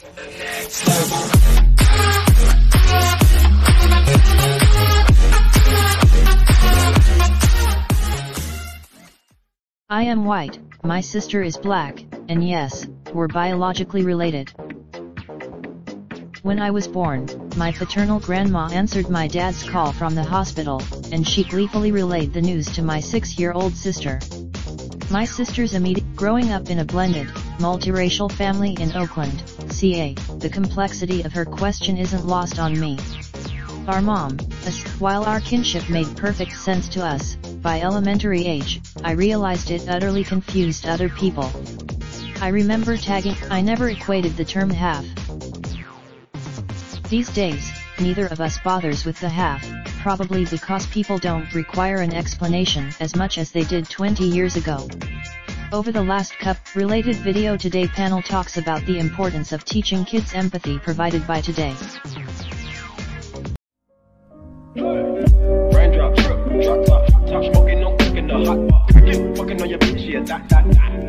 I am white, my sister is black, and yes, we're biologically related. When I was born, my paternal grandma answered my dad's call from the hospital, and she gleefully relayed the news to my 6-year-old sister. My sister's growing up in a blended, multiracial family in Oakland, CA, the complexity of her question isn't lost on me. Our mom, while our kinship made perfect sense to us, by elementary age, I realized it utterly confused other people. I remember tagging, I never equated the term half. These days, neither of us bothers with the half, probably because people don't require an explanation as much as they did 20 years ago. Over the last cup-related video today panel talks about the importance of teaching kids empathy provided by Today. Raindrop, drop top, smoking, no cooking the hot pot. Fucking on your bitch, yeah, that.